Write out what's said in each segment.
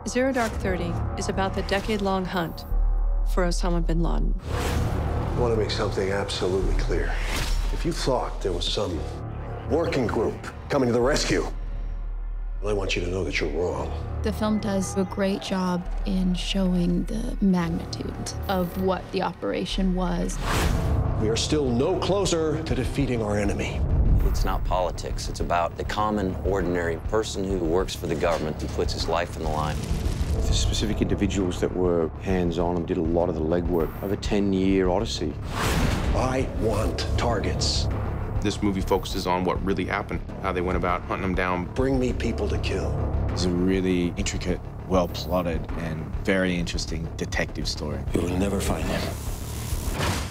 Zero Dark 30 is about the decade-long hunt for Osama bin Laden. I want to make something absolutely clear. If you thought there was some working group coming to the rescue, well, I want you to know that you're wrong. The film does a great job in showing the magnitude of what the operation was. We are still no closer to defeating our enemy. It's not politics. It's about the common, ordinary person who works for the government and puts his life on the line. The specific individuals that were hands-on and did a lot of the legwork of a 10-year odyssey. I want targets. This movie focuses on what really happened, how they went about hunting them down. Bring me people to kill. It's a really intricate, well-plotted, and very interesting detective story. You will never find him.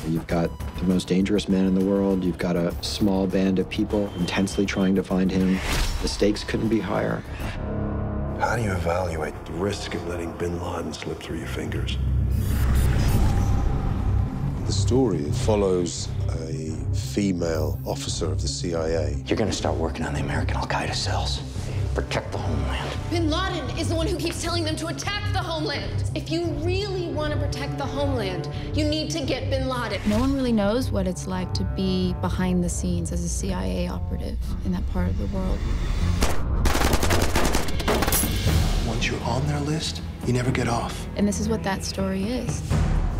You've got the most dangerous man in the world. You've got a small band of people intensely trying to find him. The stakes couldn't be higher. How do you evaluate the risk of letting bin Laden slip through your fingers? The story follows a female officer of the CIA. You're gonna start working on the American Al-Qaeda cells. Protect the homeland. Bin Laden is the one who keeps telling them to attack the homeland. If you really want to protect the homeland, you need to get Bin Laden. No one really knows what it's like to be behind the scenes as a CIA operative in that part of the world. Once you're on their list, you never get off. And this is what that story is.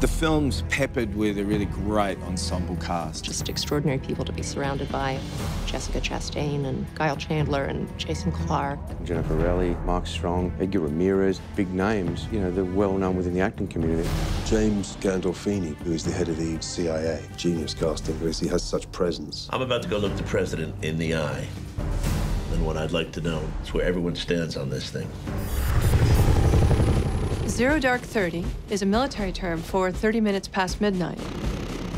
The film's peppered with a really great ensemble cast. Just extraordinary people to be surrounded by. Jessici Chastain and Kyle Chandler and Jason Clarke. Jennifer Reilly, Mark Strong, Edgar Ramirez, big names. You know, they're well known within the acting community. James Gandolfini, who is the head of the CIA, genius casting because he has such presence. I'm about to go look the president in the eye. And what I'd like to know is where everyone stands on this thing. Zero Dark 30 is a military term for 30 minutes past midnight.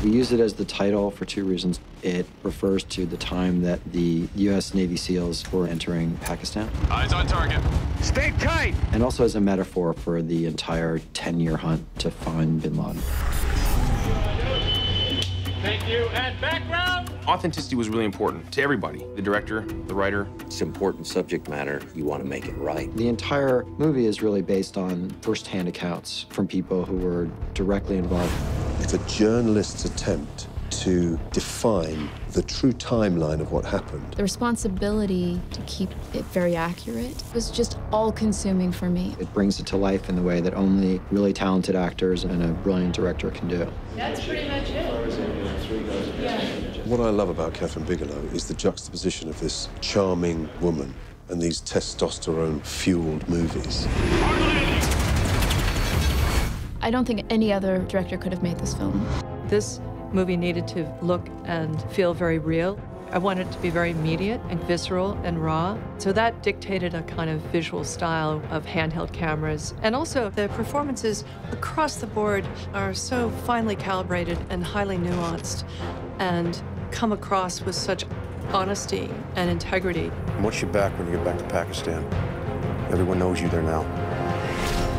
We use it as the title for two reasons. It refers to the time that the U.S. Navy SEALs were entering Pakistan. Eyes on target. Stay tight! And also as a metaphor for the entire 10-year hunt to find bin Laden. Thank you, and background! Authenticity was really important to everybody. The director, the writer. It's important subject matter. You want to make it right. The entire movie is really based on first-hand accounts from people who were directly involved. It's a journalist's attempt to define the true timeline of what happened. The responsibility to keep it very accurate was just all-consuming for me. It brings it to life in the way that only really talented actors and a brilliant director can do. That's pretty much it. Yeah. What I love about Kathryn Bigelow is the juxtaposition of this charming woman and these testosterone-fueled movies. I don't think any other director could have made this film. This movie needed to look and feel very real. I wanted it to be very immediate and visceral and raw. So that dictated a kind of visual style of handheld cameras. And also the performances across the board are so finely calibrated and highly nuanced and come across with such honesty and integrity. And watch your back when you get back to Pakistan. Everyone knows you there now.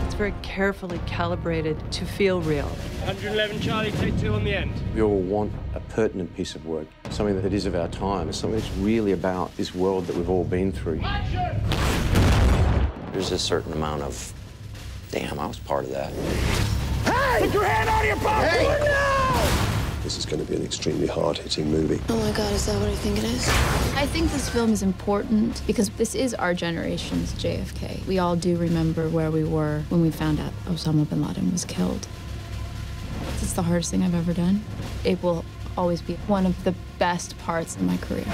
It's very carefully calibrated to feel real. 111 Charlie, take 2 on the end. We all want a pertinent piece of work, something that is of our time, something that's really about this world that we've all been through. There's a certain amount of, damn, I was part of that. Hey! Put your hand out of your pocket! Hey! No! This is going to be an extremely hard-hitting movie. Oh my God, is that what I think it is? I think this film is important because this is our generation's JFK. We all do remember where we were when we found out Osama bin Laden was killed. It's the hardest thing I've ever done. It will always be one of the best parts of my career.